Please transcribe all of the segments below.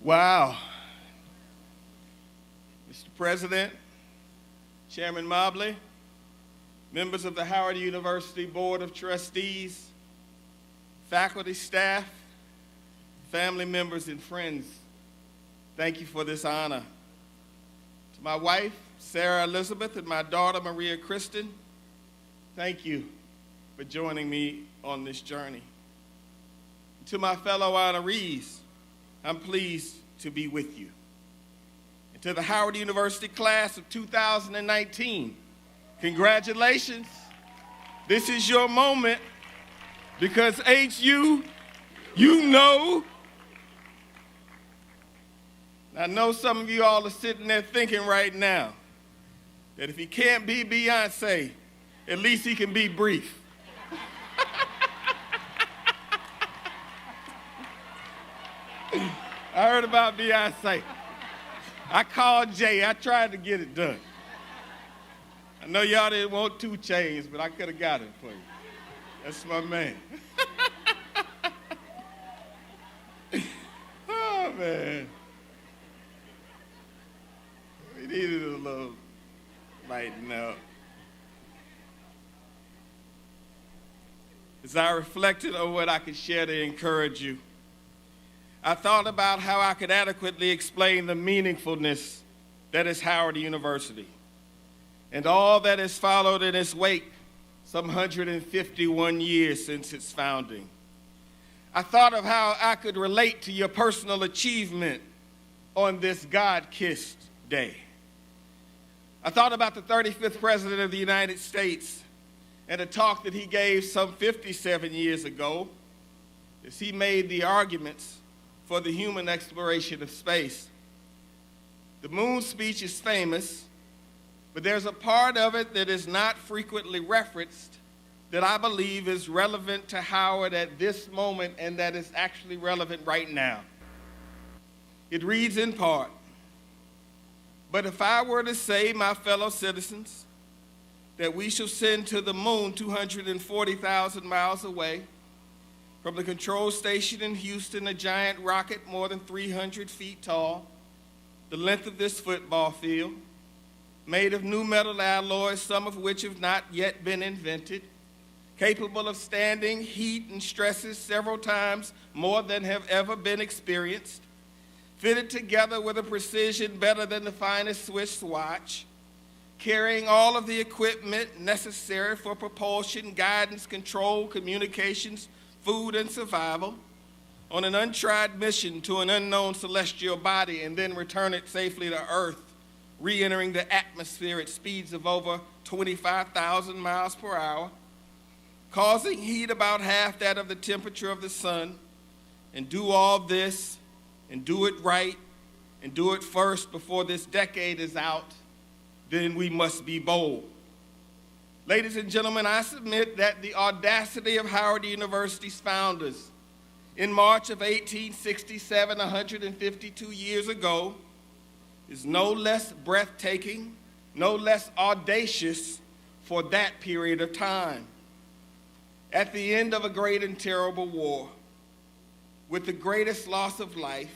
Wow. Mr. President, Chairman Mobley, members of the Howard University Board of Trustees, faculty, staff, family members, and friends, thank you for this honor. To my wife, Sarah Elizabeth, and my daughter, Maria Kristen, thank you for joining me on this journey. To my fellow honorees, I'm pleased to be with you. And to the Howard University class of 2019, congratulations. This is your moment because HU, you know. I know some of you all are sitting there thinking right now that if he can't be Beyonce, at least he can be brief. I heard about Beyonce. I called Jay. I tried to get it done. I know y'all didn't want 2 Chainz, but I could have got it for you. That's my man. Oh, man. We needed a little lighten up. As I reflected on what I could share to encourage you, I thought about how I could adequately explain the meaningfulness that is Howard University and all that has followed in its wake some 151 years since its founding. I thought of how I could relate to your personal achievement on this God-kissed day. I thought about the 35th President of the United States and a talk that he gave some 57 years ago as he made the arguments for the human exploration of space. The moon speech is famous, but there's a part of it that is not frequently referenced that I believe is relevant to Howard at this moment and that is actually relevant right now. It reads in part, "But if I were to say, my fellow citizens, that we shall send to the moon 240,000 miles away, from the control station in Houston, a giant rocket more than 300 feet tall, the length of this football field, made of new metal alloys, some of which have not yet been invented, capable of standing heat and stresses several times more than have ever been experienced, fitted together with a precision better than the finest Swiss watch, carrying all of the equipment necessary for propulsion, guidance, control, communications, food, and survival, on an untried mission to an unknown celestial body and then return it safely to Earth, re-entering the atmosphere at speeds of over 25,000 miles per hour, causing heat about half that of the temperature of the sun, and do all this and do it right and do it first before this decade is out, then we must be bold." Ladies and gentlemen, I submit that the audacity of Howard University's founders in March of 1867, 152 years ago, is no less breathtaking, no less audacious for that period of time. At the end of a great and terrible war, with the greatest loss of life,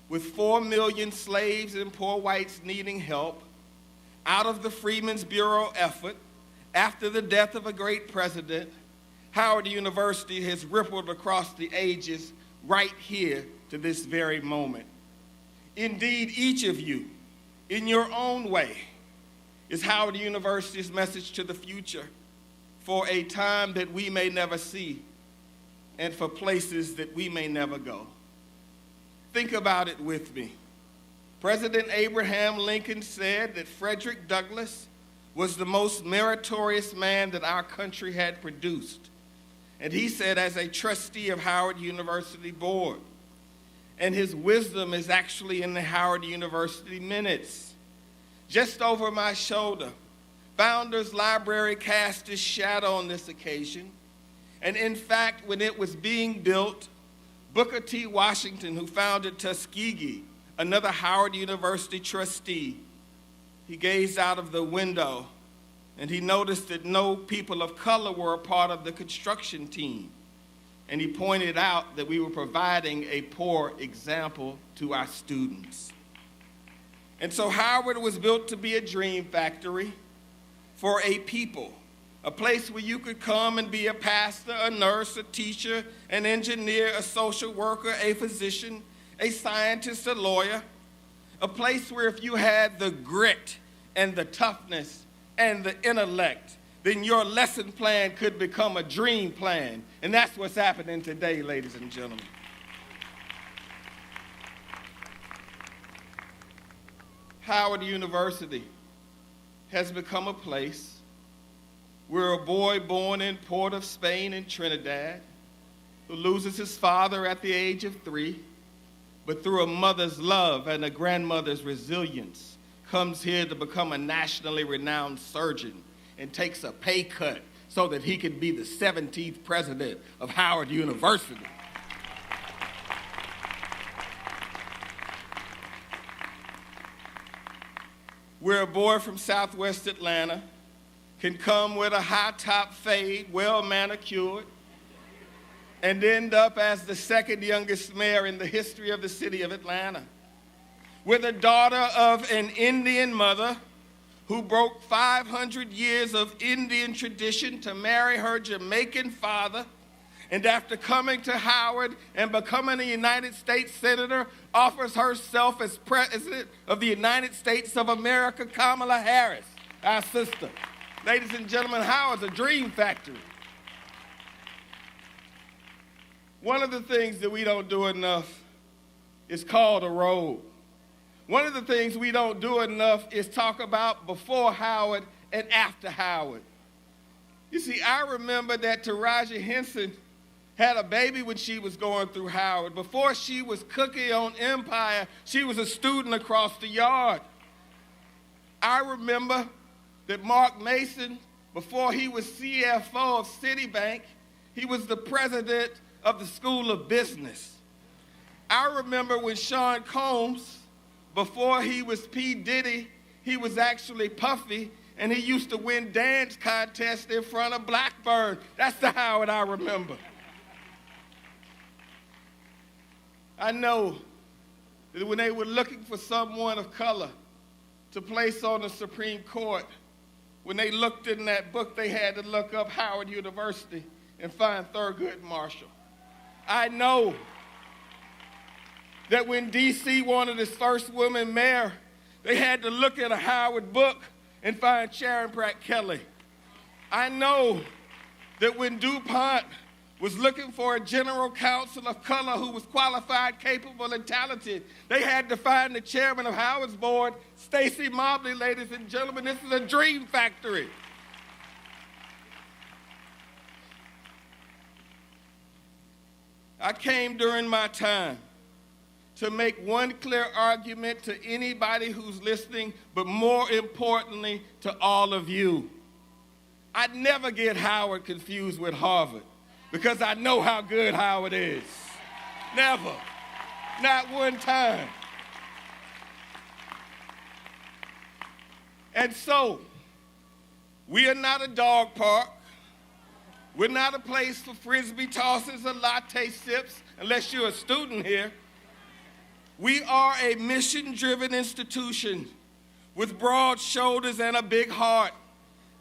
with 4 million slaves and poor whites needing help, out of the Freedmen's Bureau effort, after the death of a great president, Howard University has rippled across the ages right here to this very moment. Indeed, each of you, in your own way, is Howard University's message to the future for a time that we may never see and for places that we may never go. Think about it with me. President Abraham Lincoln said that Frederick Douglass was the most meritorious man that our country had produced. And he said, as a trustee of Howard University Board, and his wisdom is actually in the Howard University minutes. Just over my shoulder, Founders Library cast its shadow on this occasion. And in fact, when it was being built, Booker T. Washington, who founded Tuskegee, another Howard University trustee, he gazed out of the window and he noticed that no people of color were a part of the construction team. and he pointed out that we were providing a poor example to our students. And so Howard was built to be a dream factory for a people, a place where you could come and be a pastor, a nurse, a teacher, an engineer, a social worker, a physician, a scientist, a lawyer, a place where if you had the grit and the toughness and the intellect, then your lesson plan could become a dream plan. And that's what's happening today, ladies and gentlemen. Howard University has become a place where a boy born in Port of Spain in Trinidad, who loses his father at the age of 3, but through a mother's love and a grandmother's resilience, comes here to become a nationally renowned surgeon and takes a pay cut so that he can be the 17th president of Howard University. Where a boy from Southwest Atlanta can come with a high top fade, well manicured, and end up as the second youngest mayor in the history of the city of Atlanta. With a daughter of an Indian mother who broke 500 years of Indian tradition to marry her Jamaican father, and after coming to Howard and becoming a United States Senator, offers herself as President of the United States of America, Kamala Harris, our sister. Ladies and gentlemen, Howard's a dream factory. One of the things that we don't do enough is call the roll. One of the things we don't do enough is talk about before Howard and after Howard. You see, I remember that Taraji Henson had a baby when she was going through Howard. Before she was Cookie on Empire, she was a student across the yard. I remember that Mark Mason, before he was CFO of Citibank, he was the president of the School of Business. I remember when Sean Combs, before he was P. Diddy, he was actually Puffy, and he used to win dance contests in front of Blackburn. That's the Howard I remember. I know that when they were looking for someone of color to place on the Supreme Court, when they looked in that book, they had to look up Howard University and find Thurgood Marshall. I know that when D.C. wanted his first woman mayor, they had to look at a Howard book and find Sharon Pratt Kelly. I know that when DuPont was looking for a general counsel of color who was qualified, capable, and talented, they had to find the chairman of Howard's board, Stacey Mobley. Ladies and gentlemen, this is a dream factory. I came during my time to make one clear argument to anybody who's listening, but more importantly, to all of you. I'd never get Howard confused with Harvard, because I know how good Howard is. Never. Not one time. And so, we are not a dog park. We're not a place for frisbee tosses or latte sips, unless you're a student here. We are a mission-driven institution with broad shoulders and a big heart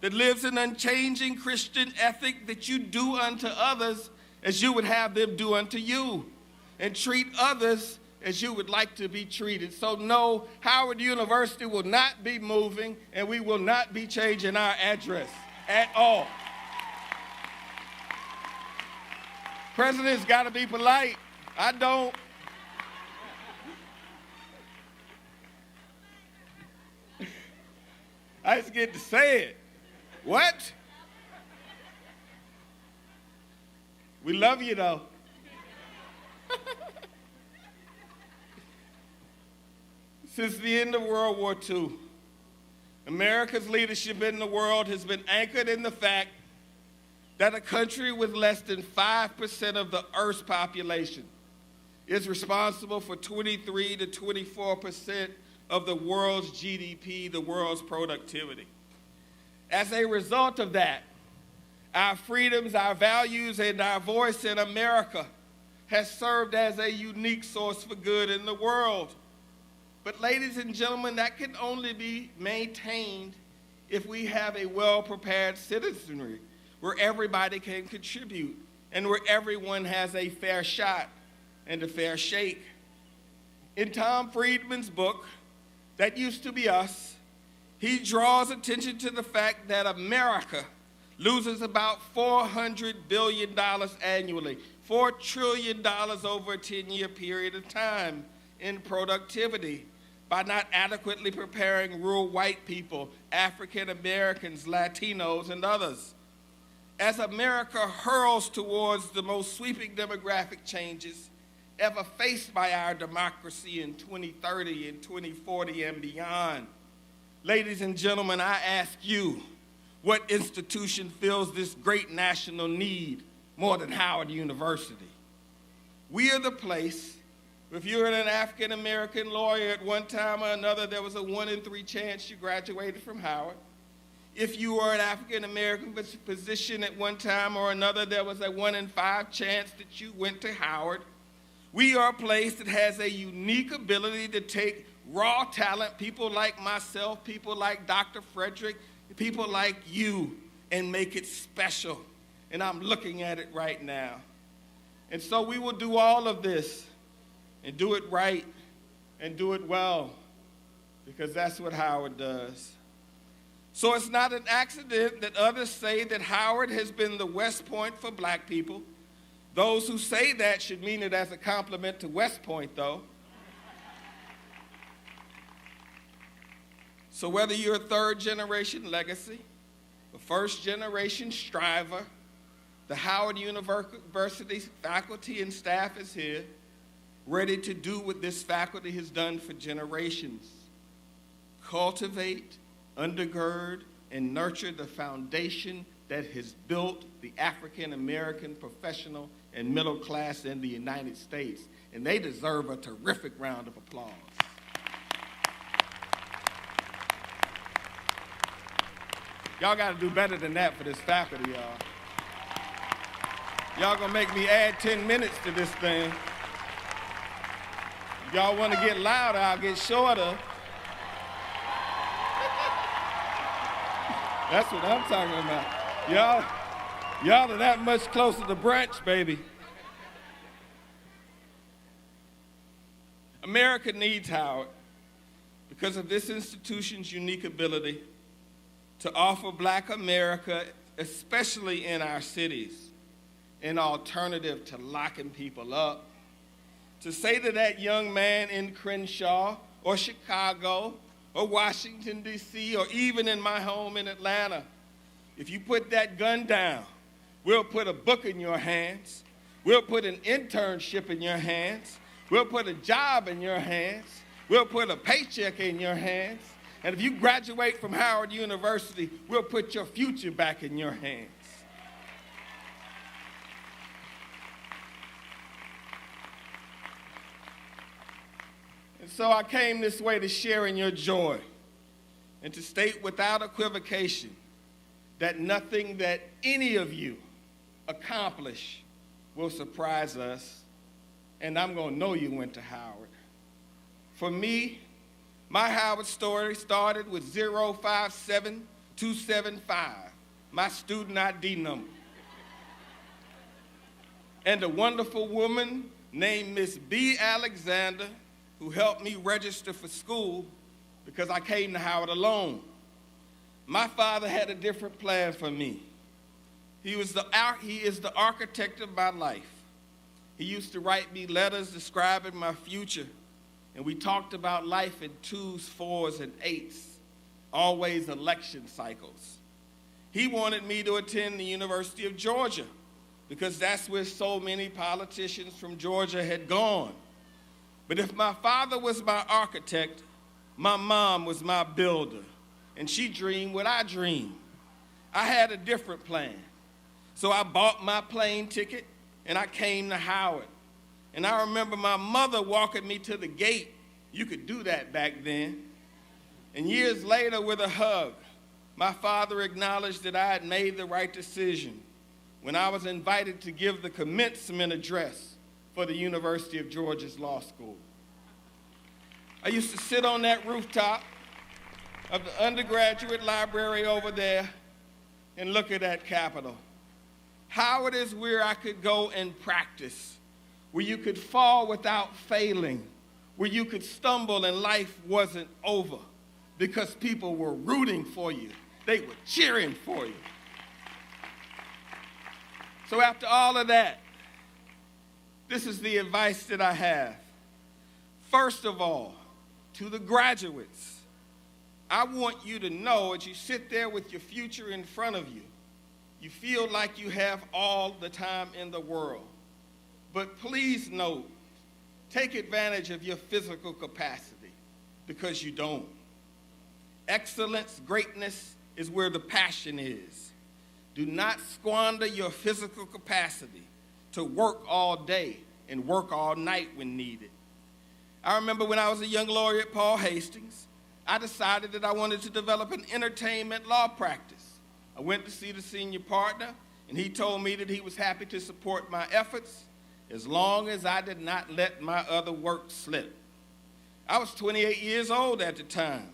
that lives an unchanging Christian ethic that you do unto others as you would have them do unto you, and treat others as you would like to be treated. So no, Howard University will not be moving, and we will not be changing our address at all. President's got to be polite. I don't. I just get to say it. What? We love you, though. Since the end of World War II, America's leadership in the world has been anchored in the fact that a country with less than 5% of the Earth's population is responsible for 23 to 24% of the world's GDP, the world's productivity. As a result of that, Our freedoms, our values, and our voice in America has served as a unique source for good in the world. But ladies and gentlemen, that can only be maintained if we have a well-prepared citizenry where everybody can contribute and where everyone has a fair shot and a fair shake. In Tom Friedman's book, That Used to Be Us, he draws attention to the fact that America loses about $400 billion annually, $4 trillion over a 10-year period of time in productivity by not adequately preparing rural white people, African Americans, Latinos, and others. As America hurls towards the most sweeping demographic changes ever faced by our democracy in 2030 and 2040 and beyond, ladies and gentlemen, I ask you, what institution fills this great national need more than Howard University? We are the place. If you're an African American lawyer at one time or another, there was a 1 in 3 chance you graduated from Howard. If you were an African American physician at one time or another, there was a 1 in 5 chance that you went to Howard. We are a place that has a unique ability to take raw talent, people like myself, people like Dr. Frederick, people like you, and make it special. And I'm looking at it right now. And so we will do all of this and do it right and do it well, because that's what Howard does. So it's not an accident that others say that Howard has been the West Point for black people. Those who say that should mean it as a compliment to West Point, though. So whether you're a third-generation legacy, a first-generation striver, the Howard University faculty and staff is here, ready to do what this faculty has done for generations: cultivate, undergird, and nurture the foundation that has built the African American professional and middle class in the United States. And they deserve a terrific round of applause. Y'all got to do better than that for this faculty, y'all. Y'all gonna make me add 10 minutes to this thing. If y'all want to get louder, I'll get shorter. That's what I'm talking about. Y'all are that much closer to brunch, baby. America needs Howard because of this institution's unique ability to offer Black America, especially in our cities, an alternative to locking people up. To say to that young man in Crenshaw or Chicago or Washington, D.C., or even in my home in Atlanta, if you put that gun down, we'll put a book in your hands, we'll put an internship in your hands, we'll put a job in your hands, we'll put a paycheck in your hands, and if you graduate from Howard University, we'll put your future back in your hands. And so I came this way to share in your joy and to state without equivocation that nothing that any of you accomplish will surprise us, and I'm going to know you went to Howard. For me, my Howard story started with 057275, my student ID number. And a wonderful woman named Miss B. Alexander, who helped me register for school because I came to Howard alone. My father had a different plan for me. He is the architect of my life. He used to write me letters describing my future, and we talked about life in 2s, 4s, and 8s, always election cycles. He wanted me to attend the University of Georgia because that's where so many politicians from Georgia had gone. But if my father was my architect, my mom was my builder, and she dreamed what I dreamed. I had a different plan. So I bought my plane ticket, and I came to Howard. And I remember my mother walking me to the gate. You could do that back then. And years later, with a hug, my father acknowledged that I had made the right decision when I was invited to give the commencement address for the University of Georgia's law school. I used to sit on that rooftop of the undergraduate library over there and look at that Capitol. Howard is where I could go and practice, where you could fall without failing, where you could stumble and life wasn't over because people were rooting for you. They were cheering for you. So after all of that, this is the advice that I have. First of all, to the graduates, I want you to know as you sit there with your future in front of you, you feel like you have all the time in the world. But please note, take advantage of your physical capacity because you don't. Excellence, greatness is where the passion is. Do not squander your physical capacity to work all day and work all night when needed. I remember when I was a young lawyer at Paul Hastings, I decided that I wanted to develop an entertainment law practice. I went to see the senior partner, and he told me that he was happy to support my efforts as long as I did not let my other work slip. I was 28 years old at the time.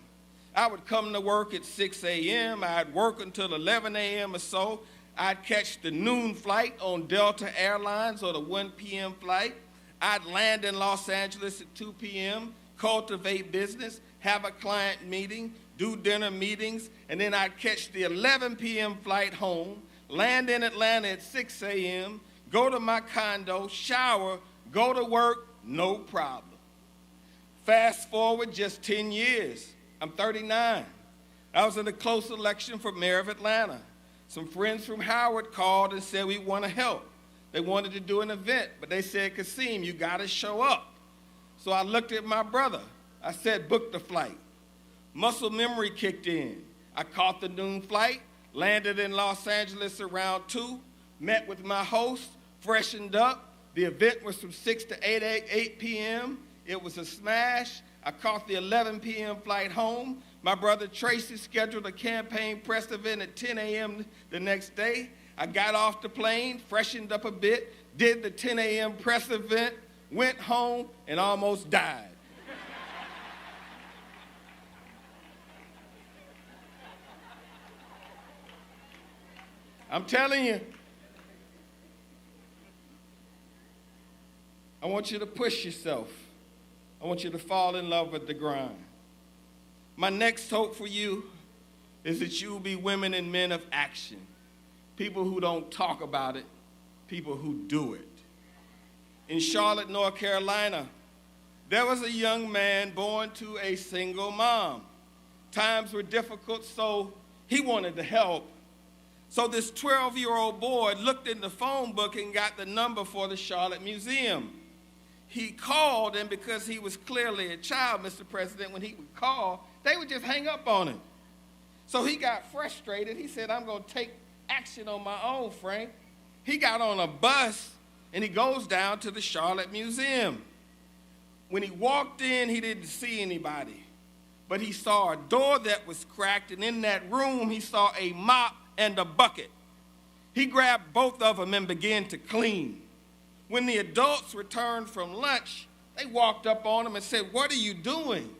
I would come to work at 6 a.m. I'd work until 11 a.m. or so. I'd catch the noon flight on Delta Airlines or the 1 p.m. flight. I'd land in Los Angeles at 2 p.m., cultivate business, have a client meeting, do dinner meetings, and then I'd catch the 11 p.m. flight home, land in Atlanta at 6 a.m., go to my condo, shower, go to work, no problem. Fast forward just 10 years. I'm 39. I was in a close election for mayor of Atlanta. Some friends from Howard called and said, we want to help. They wanted to do an event, but they said, Kasim, you got to show up. So I looked at my brother. I said, book the flight. Muscle memory kicked in. I caught the noon flight, landed in Los Angeles around 2, met with my host, freshened up. The event was from 6 to 8 p.m. It was a smash. I caught the 11 p.m. flight home. My brother Tracy scheduled a campaign press event at 10 a.m. the next day. I got off the plane, freshened up a bit, did the 10 a.m. press event, went home, and almost died. I'm telling you, I want you to push yourself. I want you to fall in love with the grind. My next hope for you is that you will be women and men of action. People who don't talk about it, people who do it. In Charlotte, North Carolina, there was a young man born to a single mom. Times were difficult, so he wanted to help. So this 12-year-old boy looked in the phone book and got the number for the Charlotte Museum. He called, and because he was clearly a child, Mr. President, when he would call, they would just hang up on him. So he got frustrated. He said, I'm going to take action on my own, Frank. He got on a bus, and he goes down to the Charlotte Museum. When he walked in, he didn't see anybody, but he saw a door that was cracked, and in that room, he saw a mop and a bucket. He grabbed both of them and began to clean. When the adults returned from lunch, they walked up on him and said, what are you doing?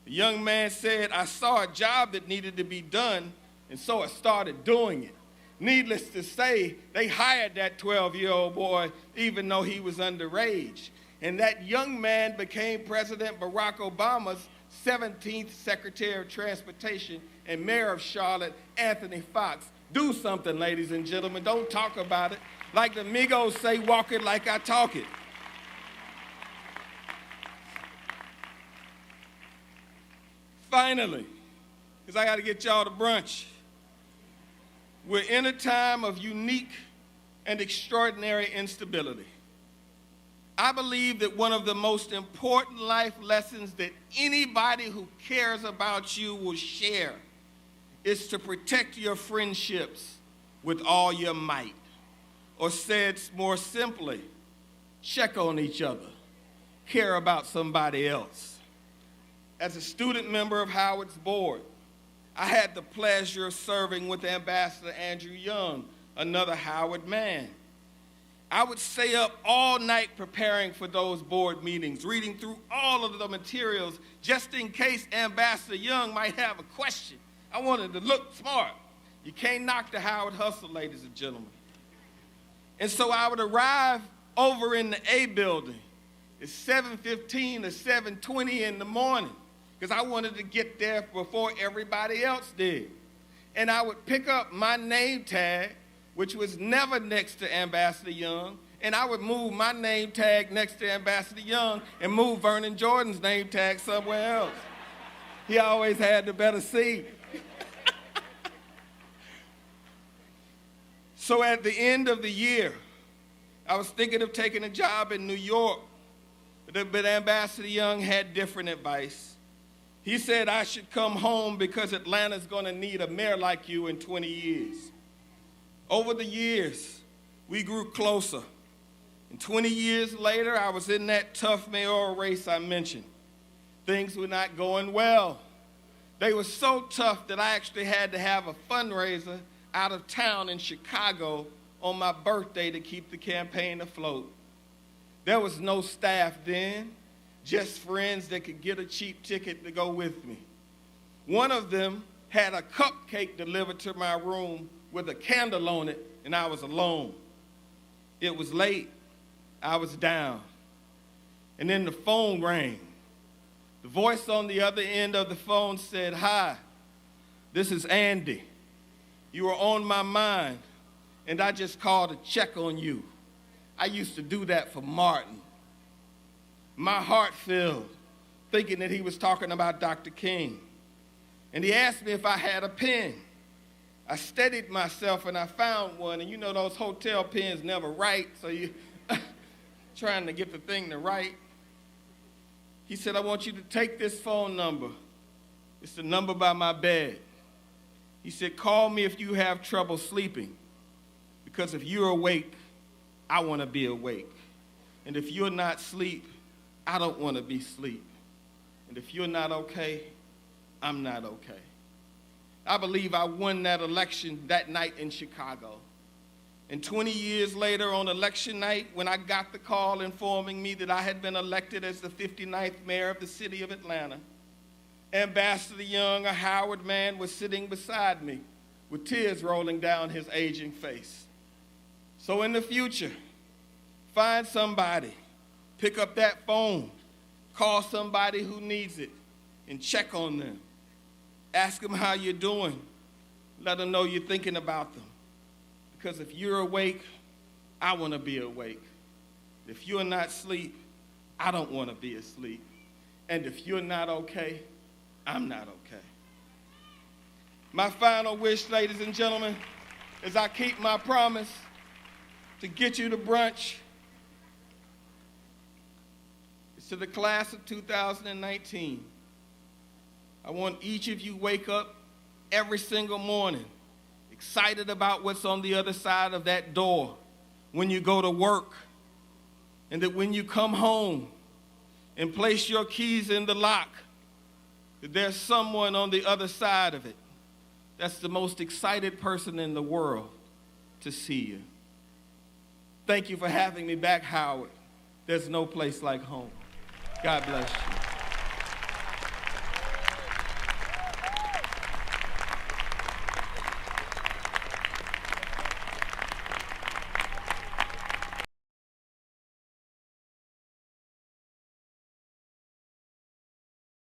The young man said, I saw a job that needed to be done, and so I started doing it. Needless to say, they hired that 12-year-old boy even though he was underage. And that young man became President Barack Obama's 17th Secretary of Transportation and Mayor of Charlotte, Anthony Fox. Do something, ladies and gentlemen. Don't talk about it. Like the Migos say, walk it like I talk it. Finally, because I got to get y'all to brunch, we're in a time of unique and extraordinary instability. I believe that one of the most important life lessons that anybody who cares about you will share is to protect your friendships with all your might. Or said more simply, check on each other, care about somebody else. As a student member of Howard's board, I had the pleasure of serving with Ambassador Andrew Young, another Howard man. I would stay up all night preparing for those board meetings, reading through all of the materials just in case Ambassador Young might have a question. I wanted to look smart. You can't knock the Howard hustle, ladies and gentlemen. And so I would arrive over in the A building at 7:15 or 7:20 in the morning because I wanted to get there before everybody else did. And I would pick up my name tag, which was never next to Ambassador Young, and I would move my name tag next to Ambassador Young and move Vernon Jordan's name tag somewhere else. He always had the better seat. So at the end of the year, I was thinking of taking a job in New York, but Ambassador Young had different advice. He said I should come home because Atlanta's going to need a mayor like you in 20 years. Over the years, we grew closer. And 20 years later, I was in that tough mayoral race I mentioned. Things were not going well. They were so tough that I actually had to have a fundraiser out of town in Chicago on my birthday to keep the campaign afloat. There was no staff then, just friends that could get a cheap ticket to go with me. One of them had a cupcake delivered to my room with a candle on it, and I was alone. It was late. I was down. And then the phone rang. The voice on the other end of the phone said, "Hi, this is Andy. You were on my mind, and I just called to check on you. I used to do that for Martin." My heart filled, thinking that he was talking about Dr. King. And he asked me if I had a pen. I steadied myself and I found one, and you know those hotel pens never write, so you trying to get the thing to write. He said, "I want you to take this phone number. It's the number by my bed." He said, "Call me if you have trouble sleeping, because if you're awake, I want to be awake. And if you're not asleep, I don't want to be asleep. And if you're not okay, I'm not okay." I believe I won that election that night in Chicago. And 20 years later on election night, when I got the call informing me that I had been elected as the 59th mayor of the city of Atlanta, Ambassador Young, a Howard man, was sitting beside me with tears rolling down his aging face. So in the future, find somebody, pick up that phone, call somebody who needs it, and check on them. Ask them how you're doing. Let them know you're thinking about them. Because if you're awake, I want to be awake. If you're not asleep, I don't want to be asleep. And if you're not okay, I'm not okay. My final wish, ladies and gentlemen, is I keep my promise to get you to brunch. It's to the class of 2019. I want each of you wake up every single morning excited about what's on the other side of that door when you go to work, and that when you come home and place your keys in the lock, that there's someone on the other side of it that's the most excited person in the world to see you. Thank you for having me back, Howard. There's no place like home. God bless you.